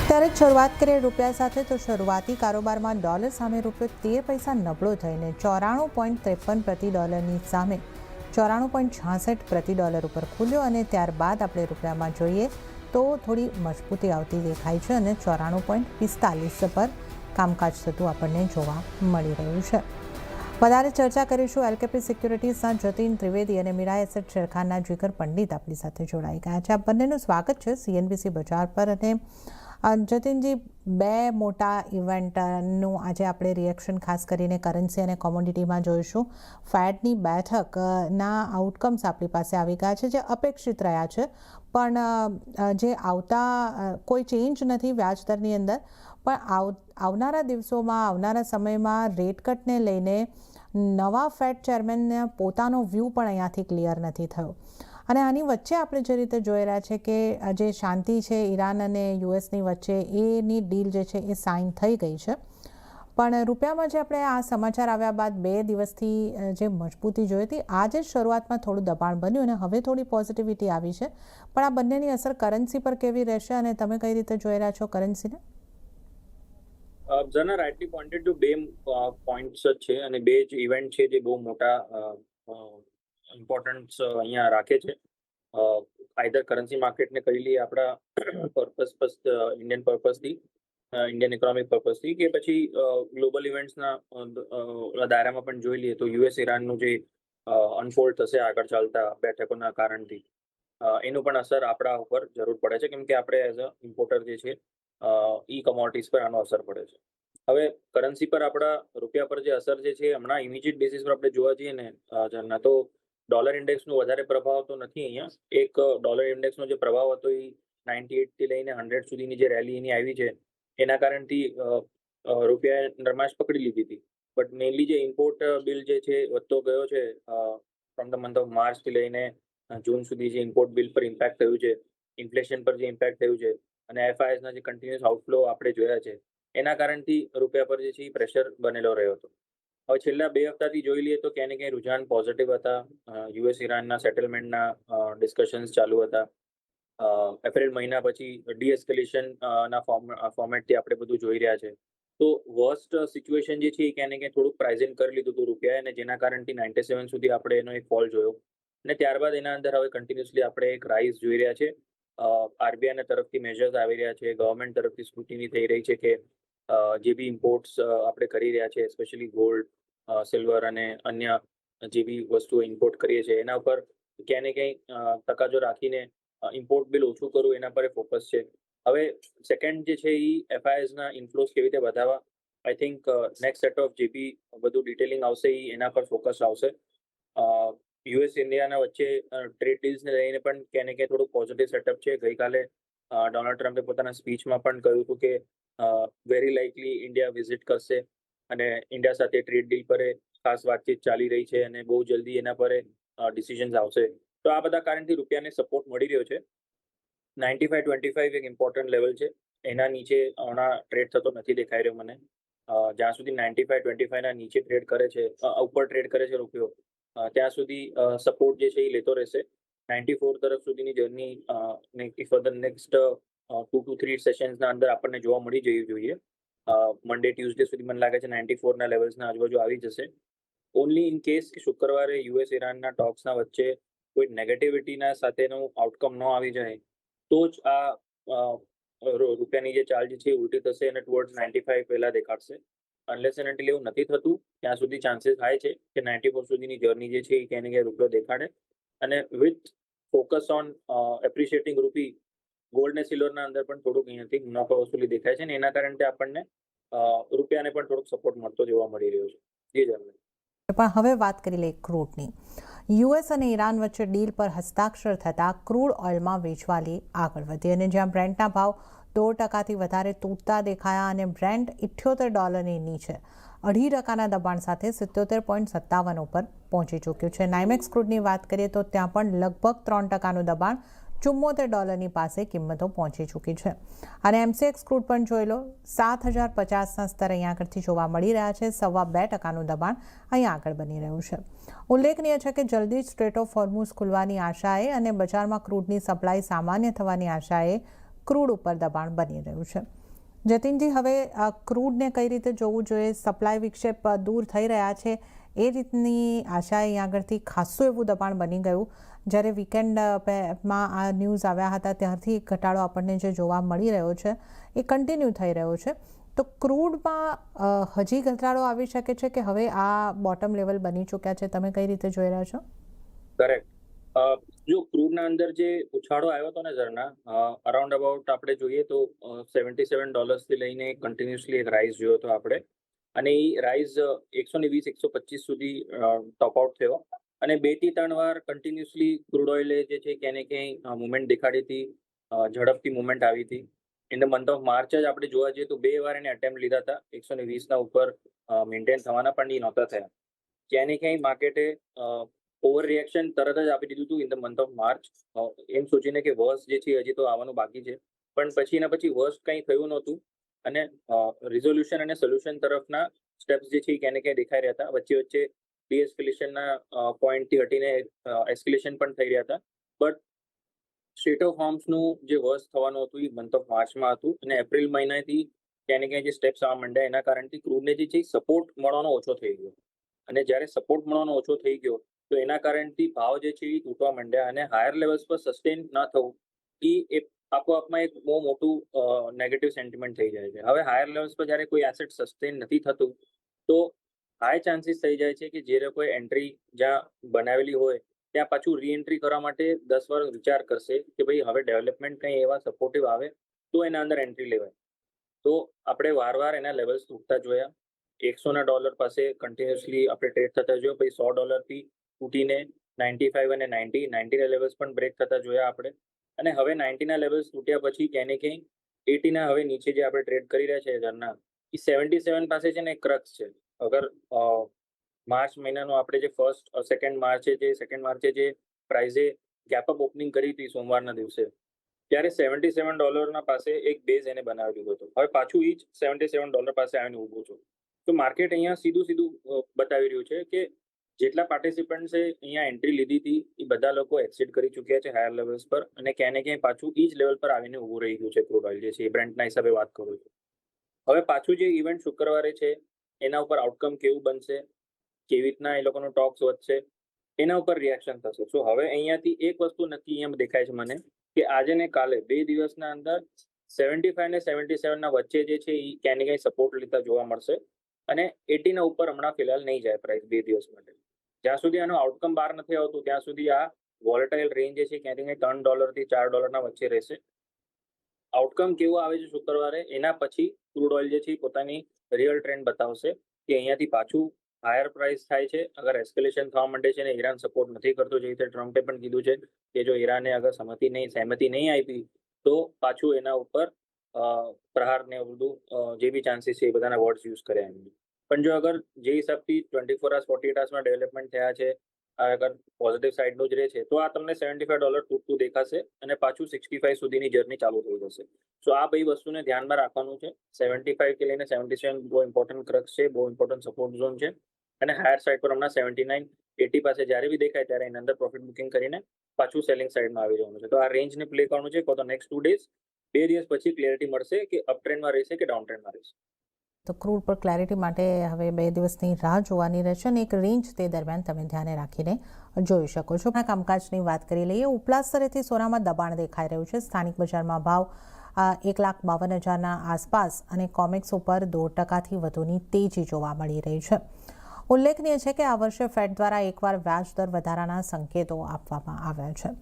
ત્યારે શરૂઆત કરીએ રૂપિયા સાથે તો શરૂઆતી કારોબારમાં ડોલર સામે રૂપિયો 13 પૈસા નબળો થઈને 94.53 પ્રતિ ડોલરની સામે 94.66 પ્રતિ ડોલર ઉપર ખુલ્યો અને ત્યારબાદ આપણે રૂપિયામાં જોઈએ તો થોડી મજબૂતી આવતી દેખાય છે અને 94.45 પર કામકાજ થતું આપણને જોવા મળી રહ્યું છે. વધારે ચર્ચા કરીશું એલકેપી સિક્યુરિટીઝના જતીન ત્રિવેદી અને મીરા એસેટ શેરખાનના જીગર પંડિત આપણી સાથે જોડાઈ ગયા છે. આ બંનેનું સ્વાગત છે સીએનબીસી બજાર પર. અને જતીનજી, બે મોટા ઇવેન્ટનું આજે આપણે રિએક્શન ખાસ કરીને કરન્સી અને કોમોડિટીમાં જોઈશું. ફેડની બેઠકના આઉટકમ્સ આપણી પાસે આવી ગયા છે જે અપેક્ષિત રહ્યા છે, પણ જે આવતા કોઈ ચેન્જ નથી વ્યાજદરની અંદર, પણ આવનારા દિવસોમાં આવનારા સમયમાં રેટ કટને લઈને નવા ફેડ ચેરમેનને પોતાનો વ્યૂ પણ અહીંયાથી ક્લિયર નથી થયો. અને આની વચ્ચે આપણે જે રીતે જોઈ રહ્યા છે કે જે શાંતિ છે ઈરાન અને યુએસની વચ્ચે એની ડીલ જે છે એ સાઇન થઈ ગઈ છે, પણ રૂપિયામાં જે આપણે આ સમાચાર આવ્યા બાદ 2 દિવસથી જે મજબૂતી જોઈ હતી, આજે શરૂઆતમાં થોડું દબાણ બન્યું અને હવે થોડી પોઝિટિવિટી આવી છે, પણ આ બંનેની અસર કરન્સી પર કેવી રહેશે અને તમે કઈ રીતે જોઈ રહ્યા છો કરન્સીને? જના રાઇટલી પોઇન્ટેડ ટુ બે પોઈન્ટ્સ જ છે અને બે જ ઇવેન્ટ છે જે બહુ મોટા ઇમ્પોર્ટન્સ અહીંયા રાખે છે. આઈધર કરન્સી માર્કેટને કરી લઈએ આપણા પર્પઝ ઇન્ડિયન પર્પઝથી, ઇન્ડિયન ઇકોનોમિક પર્પઝથી, કે પછી ગ્લોબલ ઇવેન્ટ્સના દાયરામાં પણ જોઈ લઈએ તો યુએસ ઇરાનનું જે અનફોલ્ડ થશે આગળ ચાલતા બેઠકોના કારણથી, એનું પણ અસર આપણા ઉપર જરૂર પડે છે, કેમ કે આપણે એઝ અ ઇમ્પોર્ટર જે છે ઈ કમોડિટીઝ પર આનો અસર પડે છે. હવે કરન્સી પર આપણા રૂપિયા પર જે અસર જે છે હમણાં ઇમિડિયેટ બેસિસ પર આપણે જોવા જઈએ ને ના તો ડોલર ઇન્ડેક્સનો વધારે પ્રભાવ તો નથી અહીંયા. એક ડોલર ઇન્ડેક્સનો જે પ્રભાવ હતો એ 98 થી લઈને 100 સુધીની જે રેલી એની આવી છે એના કારણથી રૂપિયાએ નરમાશ પકડી લીધી હતી. બટ મેઇનલી જે ઇમ્પોર્ટ બિલ જે છે વધતો ગયો છે ફ્રોમ ધ મંથ ઓફ માર્ચથી લઈને જૂન સુધી જે ઇમ્પોર્ટ બિલ પર ઇમ્પેક્ટ થયું છે, ઇન્ફ્લેશન પર જે ઇમ્પેક્ટ થયું છે અને એફઆઈએસના જે કન્ટિન્યુઅસ આઉટફ્લો આપણે જોયા છે એના કારણથી રૂપિયા પર જે છે એ પ્રેશર બનેલો રહ્યો હતો. હવે છેલ્લા 2 હપ્તાથી જોઈ લઈએ તો ક્યાંય ને ક્યાંય રુઝાન પોઝિટિવ હતા. યુએસ ઇરાનના સેટલમેન્ટના ડિસ્કશન્સ ચાલુ હતા. એપ્રિલ મહિના પછી ડીએસ્કેલેશન ના ફોર્મેટથી આપણે બધું જોઈ રહ્યા છે. તો વર્સ્ટ સિચ્યુએશન જે છે એ ક્યાંય ને ક્યાંય થોડુંક પ્રાઇઝિંગ કરી લીધું હતું રૂપિયાએ, અને જેના કારણથી 97 સુધી આપણે એનો એક ફોલ જોયો અને ત્યારબાદ એના અંદર હવે કન્ટિન્યુઅસલી આપણે એક રાઇઝ જોઈ રહ્યા છે. આરબીઆઈના તરફથી મેજર્સ આવી રહ્યા છે, ગવર્મેન્ટ તરફથી સ્ક્રુટિની થઈ રહી છે કે જે બી ઇમ્પોર્ટ્સ આપણે કરી રહ્યા છે, સ્પેશિયલી ગોલ્ડ, સિલ્વર અને અન્ય જે બી વસ્તુઓ ઇમ્પોર્ટ કરીએ છીએ એના ઉપર ક્યાંય ને ક્યાંય તકાજો રાખીને ઇમ્પોર્ટ બિલ ઓછું કરવું એના પર ફોકસ છે. હવે સેકન્ડ જે છે એ એફઆઈએસના ઇન્ફ્લોઝ કેવી રીતે વધારવા, I think next set of જે બી બધું ડિટેલિંગ આવશે એ એના પર ફોકસ આવશે. યુએસ ઇન્ડિયાના વચ્ચે ટ્રેડ ડીલ્સને લઈને પણ ક્યાંય ને ક્યાંય થોડું પોઝિટિવ સેટઅપ છે. ગઈકાલે ડોનાલ્ડ ટ્રમ્પે પોતાના સ્પીચમાં પણ કહ્યું હતું કે વેરી લાઇકલી ઇન્ડિયા વિઝિટ કરશે અને ઇન્ડિયા સાથે ટ્રેડ ડીલ પર ખાસ વાતચીત ચાલી રહી છે અને બહુ જલ્દી એના પર ડિસિઝન્સ આવશે. તો આ બધા કારણથી રૂપિયાને સપોર્ટ મળી રહ્યો છે. 95.25 એક ઇમ્પોર્ટન્ટ લેવલ છે, એના નીચે હમણાં ટ્રેડ થતો નથી દેખાઈ રહ્યો મને. જ્યાં સુધી 95.25 ના નીચે ટ્રેડ કરે છે, ઉપર ટ્રેડ કરે છે રૂપિયો, ત્યાં સુધી સપોર્ટ જે છે એ લેતો રહેશે. 94 તરફ સુધીની journey for the next 2 to 3 સેશન્સના અંદર આપણને જોવા મળી જવી જોઈએ. મંડે ટ્યુઝડે સુધી મને લાગે છે 94 ના લેવલ્સના આજુબાજુ આવી જશે. ઓનલી ઇન કેસ કે શુક્રવારે યુએસ ઇરાનના ટોક્સના વચ્ચે કોઈ નેગેટિવિટીના સાથેનું આઉટકમ ન આવી જાય તો જ આ રૂપિયાની જે ચાલ છે એ ઉલટી થશે અને ટુવર્ડ્સ 95 પહેલા દેખાડશે. અનલેસ એન્ડ અનટિલ એવું નથી થતું ત્યાં સુધી ચાન્સીસ હાઈ છે કે 94 સુધીની જર્ની જે છે એ ક્યાંય ને ક્યાંય રૂપિયો દેખાડે. અને વિથ ફોકસ ઓન એપ્રિશિએટિંગ રૂપી, ગોલ્ડ ને સિલ્વરના અંદર પણ થોડુંક અહીંયાથી મુનાફા વસૂલી દેખાય છે અને એના કારણે આપણને રૂપિયાને પણ થોડોક સપોર્ટ મળતો જોવા મળી રહ્યો છે. જી જર્મની. પણ હવે વાત કરી લઈએ ક્રૂડની. યુએસ અને ઈરાન વચ્ચે ડીલ પર હસ્તાક્ષર થતાં ક્રૂડ ઓઇલમાં વેચવાલી આગળ વધી અને જ્યાં બ્રેન્ટના ભાવ 2% વધારે તૂટતા દેખાયા અને બ્રેન્ટ $78 નીચે 2.5% દબાણ સાથે 77.57 ઉપર પહોંચી ચૂક્યું છે. નાઇમેક્સ ક્રૂડની વાત કરીએ તો ત્યાં પણ લગભગ 3%નું દબાણ $74 પાસે કિંમતો પહોંચી ચૂકી છે. અને એમસીએક્સ ક્રૂડ પણ જોઈ લો, 7050ના સ્તર અહીંયા આગળથી જોવા મળી રહ્યા છે. 2.25%નું દબાણ અહીંયા આગળ બની રહ્યું છે. ઉલ્લેખનીય છે કે જલ્દી જ સ્ટ્રેટ ઓફ હોર્મુઝ ખુલવાની આશાએ અને બજારમાં ક્રૂડની સપ્લાય સામાન્ય થવાની આશાએ ક્રૂડ ઉપર દબાણ બની રહ્યું છે. જતીનજી, હવે ક્રૂડને કઈ રીતે જોવું જોઈએ? સપ્લાય વિક્ષેપ દૂર થઈ રહ્યા છે એ રીતની આશા અહીં આગળથી ખાસું એવું દબાણ બની ગયું. જ્યારે વીકેન્ડમાં આ ન્યૂઝ આવ્યા હતા ત્યારથી ઘટાડો આપણને જે જોવા મળી રહ્યો છે એ કન્ટિન્યુ થઈ રહ્યો છે. તો ક્રૂડમાં હજી ઘટાડો આવી શકે છે કે હવે આ બોટમ લેવલ બની ચૂક્યા છે? તમે કઈ રીતે જોઈ રહ્યા છો? કરેક્ટ. જો ક્રૂડના અંદર જે ઉછાળો આવ્યો હતો ને ઝરના, અરાઉન્ડ અબાઉટ આપણે જોઈએ તો $77 થી લઈને કન્ટિન્યુઅસલી એક રાઇઝ જોયો હતો આપણે, અને એ રાઇઝ 120-125 સુધી ટોપ આઉટ થયો, અને 2 થી 3 વાર કન્ટિન્યુઅસલી ક્રૂડ ઓઇલે જે છે ક્યાંય ને ક્યાંય મુવમેન્ટ દેખાડી હતી, ઝડપથી મુવમેન્ટ આવી હતી. In the month of March જ આપણે જોવા જઈએ તો 2 વાર એને અટેમ્પ્ટ લીધા હતા 120ના ઉપર મેન્ટેન થવાના, પણ એ નહોતા થયા. ક્યાંય ને ક્યાંય માર્કેટે ઓવર રિએક્શન તરત જ આપી દીધું હતું in the month of March, એમ સોચીને કે વર્સ જે છે હજી તો આવવાનું બાકી છે, પણ પછી એના પછી વર્સ કંઈ થયું નહોતું, અને રિઝોલ્યુશન અને સોલ્યુશન તરફના સ્ટેપ્સ જે છે એ ક્યાંય ને ક્યાંય દેખાઈ રહ્યા હતા. વચ્ચે વચ્ચે ડીએસ્કેલેશનના પોઈન્ટથી હટીને એસ્કેલેશન પણ થઈ રહ્યા હતા, બટ સ્ટેટ ઓફ હોર્મ્સનું જે વર્સ થવાનું હતું એ મંથ ઓફ માર્ચમાં હતું, અને એપ્રિલ મહિનાથી ક્યાંય ને ક્યાંય જે સ્ટેપ્સ આવવા માંડ્યા એના કારણથી ક્રૂડને જે છે સપોર્ટ મળવાનો ઓછો થઈ ગયો, અને જ્યારે સપોર્ટ મળવાનો ઓછો થઈ ગયો તો એના કારણથી ભાવ જે છે એ તૂટવા માંડ્યા, અને હાયર લેવલ્સ પર સસ્ટેન ન થવું એ આપોઆપમાં એક બહુ મોટું નેગેટિવ સેન્ટિમેન્ટ થઈ જાય છે. હવે હાયર લેવલ્સ પર જ્યારે કોઈ એસેટ સસ્ટેન નથી થતું તો હાઈ ચાન્સીસ થઈ જાય છે કે જે લોકોએ એન્ટ્રી જ્યાં બનાવેલી હોય ત્યાં પાછું રીએન્ટ્રી કરવા માટે 10 વાર વિચાર કરશે કે ભાઈ હવે ડેવલપમેન્ટ કંઈ એવા સપોર્ટિવ આવે તો એના અંદર એન્ટ્રી લેવાય. તો આપણે વારવાર એના લેવલ્સ તૂટતા જોયા. $100 પાસે કન્ટિન્યુઅસલી આપણે ટ્રેડ થતા જોયો, પછી $100થી તૂટીને 95 અને 90 લેવલ્સ પણ બ્રેક થતા જોયા આપણે, અને હવે 90ના લેવલ્સ તૂટ્યા પછી ક્યાંય ને ક્યાંય 80ના હવે નીચે જે આપણે ટ્રેડ કરી રહ્યા છે ઘરના, એ 77 પાસે છે ને એક ક્રક્સ છે. અગર માર્ચ મહિનાનો આપણે જે સેકન્ડ માર્ચે જે પ્રાઇઝે ગેપઅપ ઓપનિંગ કરી હતી સોમવારના દિવસે, ત્યારે $77 પાસે એક બેઝ એને બનાવી દીધો હતો. હવે પાછું એ જ $77 પાસે આવીને ઊભું છું. તો માર્કેટ અહીંયા સીધું બતાવી રહ્યું છે કે જેટલા પાર્ટિસિપન્ટ્સે અહીંયા એન્ટ્રી લીધી હતી એ બધા લોકો એક્સિટ કરી ચૂક્યા છે હાયર લેવલ્સ પર, અને ક્યાંય ને ક્યાંય પાછું એ જ લેવલ પર આવીને ઊભું રહી ગયું છે ક્રૂડ ઓઇલ જે છે એ બ્રેન્ટના હિસાબે વાત કરું છું. હવે પાછું જે ઇવેન્ટ શુક્રવારે છે એના ઉપર આઉટકમ કેવું બનશે, કેવી રીતના એ લોકોનો ટોક્સ વધશે, એના ઉપર રિએક્શન થશે. સો હવે અહીંયાથી એક વસ્તુ નક્કી એમ દેખાય છે મને કે આજે ને કાલે 2 દિવસના અંદર 75 ને 77ના વચ્ચે જે છે એ ક્યાંય ને ક્યાંય સપોર્ટ લેતા જોવા મળશે, અને 80ના ઉપર હમણાં ફિલહાલ નહીં જાય પ્રાઇસ 2 દિવસ માટે. જ્યાં સુધી આનો આઉટકમ બહાર નથી આવતું ત્યાં સુધી આ વોલેટાઇલ રેન્જ જે છે ક્યાંય $3 થી $4 વચ્ચે રહેશે. આઉટકમ કેવું આવે છે શુક્રવારે એના પછી ક્રૂડ ઓઇલ જે છે પોતાની રિયલ ટ્રેન્ડ બતાવશે કે અહીંયાથી પાછું હાયર પ્રાઇસ થાય છે. અગર એસ્કેલેશન થવા માંડે છે અને ઈરાન સપોર્ટ નથી કરતો, જે રીતે ટ્રમ્પે પણ કીધું છે કે જો ઈરાને અગર સહમતિ નહીં આપી તો પાછું એના ઉપર પ્રહારને બધું જે બી ચાન્સીસ છે એ બધાના વર્ડ્સ યુઝ કર્યા એમ. પણ જો અગર જે હિસાબથી 24 hours 48 hoursમાં ડેવલપમેન્ટ થયા છે, અગર પોઝિટિવ સાઇડનું જ રહે છે તો આ તમને $75 તૂટતું દેખાશે, અને પાછું 65 સુધીની જર્ની ચાલુ થઈ જશે. સો આ બધી વસ્તુને ધ્યાનમાં રાખવાનું છે. 75 થી લઈને 77 બહુ ઇમ્પોર્ટન્ટ ક્રક્સ છે, બહુ ઇમ્પોર્ટન્ટ સપોર્ટ ઝોન છે, અને હાયર સાઇડ પર હમણાં 79-80 પાસે જ્યારે બી દેખાય ત્યારે એની અંદર પ્રોફિટ બુકિંગ કરીને પાછું સેલિંગ સાઇડમાં આવી જવાનું છે. તો આ રેન્જને પ્લે કરવાનું છે ફોર ધ નેક્સ્ટ 2 days. 2 દિવસ પછી ક્લિયરિટી મળશે કે અપ ટ્રેન્ડમાં રહેશે કે ડાઉન ટ્રેન્ડમાં રહેશે. તો ક્રૂડ પર ક્લેરિટી માટે હવે 2 દિવસની રાહ જોવાની રહેશે, અને એક રેન્જ તે દરમિયાન તમે ધ્યાને રાખીને જોઈ શકો છો. કામકાજની વાત કરી લઈએ. ઉપલા સ્તરેથી સોનામાં દબાણ દેખાઈ રહ્યું છે. સ્થાનિક બજારમાં ભાવ 1,52,000ના આસપાસ, અને કોમેક્સ ઉપર 2% વધુની તેજી જોવા મળી રહી છે. ઉલ્લેખનીય છે કે આ વર્ષે ફેડ દ્વારા એકવાર વ્યાજ દર વધારાના સંકેતો આપવામાં આવ્યા છે.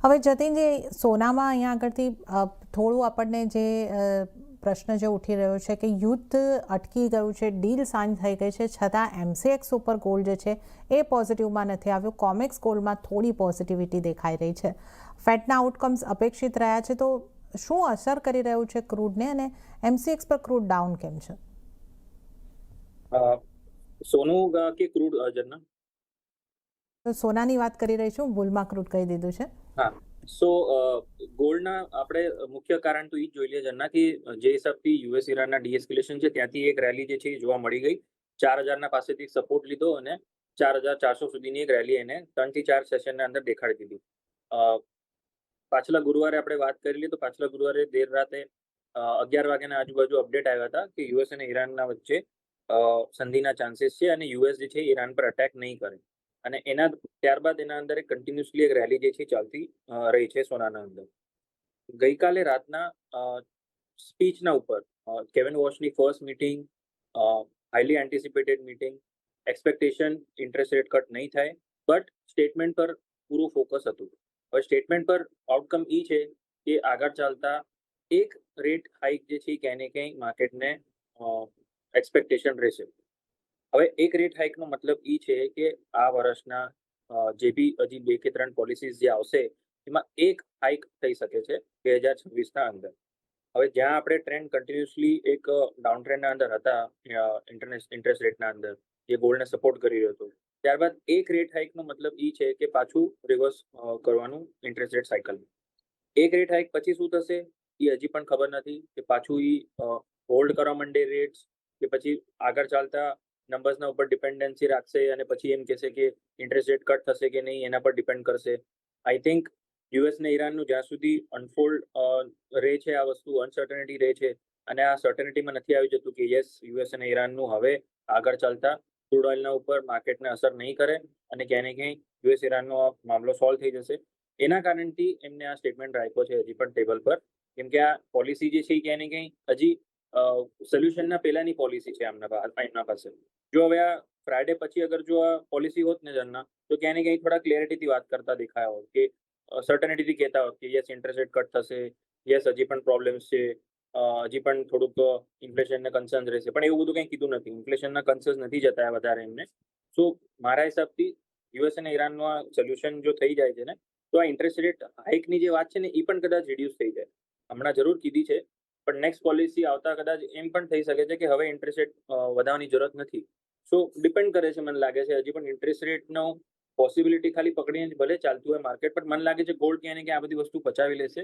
હવે જતીનજી, સોનામાં અહીંયા આગળથી થોડું આપણને જે પ્રશ્ન જે ઉઠી રહ્યો છે કે યુદ્ધ અટકી ગયું છે, ડીલ સાઇન થઈ ગઈ છે, છતાં MCX ઉપર ગોલ્ડ જે છે એ પોઝિટિવમાં નથી આવ્યું. કોમેક્સ ગોલ્ડમાં થોડી પોઝિટિવિટી દેખાઈ રહી છે. ફેડના આઉટકમ્સ અપેક્ષિત રહ્યા છે, તો શું અસર કરી રહ્યું છે ક્રૂડને, અને MCX પર ક્રૂડ ડાઉન કેમ છે? સોનું કે ક્રૂડ અજરના? તો સોનાની વાત કરી રહી છું, ભૂલમાં ક્રૂડ કહી દીધું છે. હા, સો ગોલ્ડના આપણે મુખ્ય કારણ તો એ જ જોઈ લઈએ જરના કે જે હિસાબથી યુએસ ઈરાનના ડીએસ્કેલેશન છે ત્યાંથી એક રેલી જે છે એ જોવા મળી ગઈ. 4,000ના પાસેથી સપોર્ટ લીધો અને 4,400 સુધીની એક રેલી એને 3 થી 4 સેશનના અંદર દેખાડી દીધી. પાછલા ગુરુવારે આપણે વાત કરેલી તો પાછલા ગુરુવારે દેર રાતે 11 વાગ્યાના આજુબાજુ અપડેટ આવ્યા હતા કે યુએસ અને ઈરાનના વચ્ચે સંધિના ચાન્સીસ છે અને યુએસ જે છે ઈરાન પર અટેક નહીં કરે. અને ત્યારબાદ એના અંદર કન્ટિન્યુઅસલી એક રેલી જે છે ચાલતી રહી છે સોનાના અંદર. ગઈકાલે રાતના સ્પીચના ઉપર કેવિન વોશની first meeting, highly anticipated meeting, expectation interest rate cut નહીં થાય, બટ સ્ટેટમેન્ટ પર પૂરું ફોકસ હતું. હવે સ્ટેટમેન્ટ પર આઉટકમ એ છે કે આગળ ચાલતા એક રેટ હાઇક જે છે ક્યાંય ને ક્યાંય માર્કેટને એક્સપેક્ટેશન રહેશે. હવે એક રેટ હાઇકનો મતલબ એ છે કે આ વર્ષના જે બી હજી 2 કે 3 પોલિસીસ જે આવશે એમાં એક હાઇક થઈ શકે છે 2026ના અંદર. હવે જ્યાં આપણે ટ્રેન્ડ કન્ટિન્યુઅસલી એક ડાઉન ટ્રેન્ડના અંદર હતા ઇન્ટરેસ્ટ રેટના અંદર, જે ગોલ્ડને સપોર્ટ કરી રહ્યો હતો, ત્યારબાદ એક રેટ હાઇકનો મતલબ એ છે કે પાછું રિવર્સ કરવાનું ઇન્ટરેસ્ટ રેટ સાયકલ. એક રેટ હાઇક પછી શું થશે એ હજી પણ ખબર નથી કે પાછું એ હોલ્ડ કરવા માંડે રેટ્સ કે પછી આગળ ચાલતા નંબર્સના ઉપર ડિપેન્ડન્સી રાખશે અને પછી એમ કહેશે કે ઇન્ટરેસ્ટ રેટ કટ થશે કે નહીં એના પર ડિપેન્ડ કરશે. આઈ થિંક યુએસ ને ઈરાનનું જ્યાં સુધી અનફોલ્ડ રહે છે આ વસ્તુ, અનસર્ટનિટી રહે છે અને આ સર્ટનિટીમાં નથી આવી જતું કે યસ યુએસ અને ઈરાનનું હવે આગળ ચાલતા ક્રૂડ ઓઇલના ઉપર માર્કેટને અસર નહીં કરે અને ક્યાંય ને ક્યાંય યુએસ ઈરાનનો મામલો સોલ્વ થઈ જશે. એના કારણથી એમને આ સ્ટેટમેન્ટ રાખ્યો છે હજી પણ ટેબલ પર, કેમ કે આ પોલિસી જે છે એ ક્યાંય ને ક્યાંય હજી સોલ્યુશનના પહેલાની પોલિસી છે એમના પાસે. જો હવે આ ફ્રાઈડે પછી અગર જો આ પોલિસી હોત ને જનના, તો ક્યાંય ને ક્યાંય થોડા ક્લેરિટીથી વાત કરતા દેખાયા હોત કે સર્ટનિટીથી કહેતા હોત કે યસ ઇન્ટરેસ્ટ રેટ કટ થશે, યસ હજી પણ પ્રોબ્લેમ્સ છે, હજી પણ થોડુંક ઇન્ફ્લેશનના કન્સર્ન રહેશે, પણ એવું બધું કંઈ કીધું નથી. ઇન્ફ્લેશનના કન્સર્ન નથી જતા વધારે એમને. સો મારા હિસાબથી યુએસ અને ઈરાનનું આ સોલ્યુશન જો થઈ જાય છે ને, તો આ ઇન્ટરેસ્ટ રેટ હાઇકની જે વાત છે ને એ પણ કદાચ રિડ્યુસ થઈ જાય. હમણાં જરૂર કીધી છે, પણ નેક્સ્ટ પોલિસી આવતા કદાચ એમ પણ થઈ શકે છે કે હવે ઇન્ટરેસ્ટ રેટ વધારવાની જરૂરત નથી. સો ડિપેન્ડ કરે છે, મને લાગે છે હજી પણ ઇન્ટરેસ્ટ રેટનો પોસિબિલિટી ખાલી પકડીને ભલે ચાલતું હોય માર્કેટ, પણ મને લાગે છે ગોલ્ડ ક્યાંય ને ક્યાં આ બધી વસ્તુ પચાવી લેશે.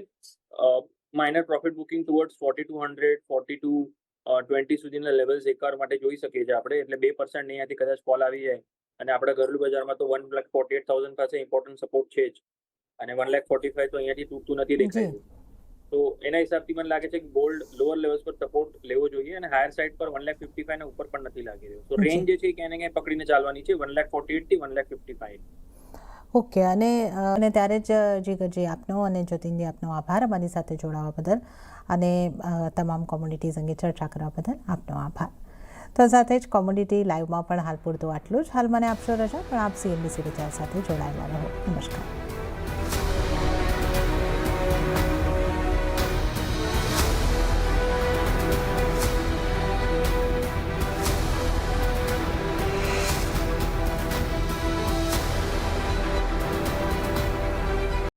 માઇનર પ્રોફિટ બુકિંગ ટુવર્ડ્સ 4200, 4220 સુધીના લેવલ્સ એકવાર માટે જોઈ શકીએ છીએ આપણે. એટલે 2% અહીંયાથી કદાચ ફોલ આવી જાય અને આપણા ઘરેલું બજારમાં તો 1,48,000 પાસે ઇમ્પોર્ટન્ટ સપોર્ટ છે જ, અને 1,45,000 તો અહીંયાથી તૂટતું નથી દેખાયું. તો એના હિસાબથી મને લાગે છે કે ગોલ્ડ લોઅર લેવલ્સ પર સપોર્ટ લેવો જોઈએ અને હાયર સાઇડ પર 1,55,000 ને ઉપર પણ નથી લાગી રહ્યો. તો રેન્જ જે છે ક્યાંય ને ક્યાંય પકડીને ચાલવાની છે 1,48,000 થી 1,55,000. ઓકે, અને ત્યારે જ જીગરજી આપનો અને જતીનજી આપનો આભાર અમારી સાથે જોડાવા બદલ અને તમામ કોમોડિટીઝ અંગે ચર્ચા કરવા બદલ આપનો આભાર. તો સાથે જ કોમોડિટી લાઈવમાં પણ હાલ પૂરતું આટલું જ. હાલ મને આપશો રજા, પણ આપ CNBC વિચાર સાથે જોડાયેલા રહો. નમસ્કાર.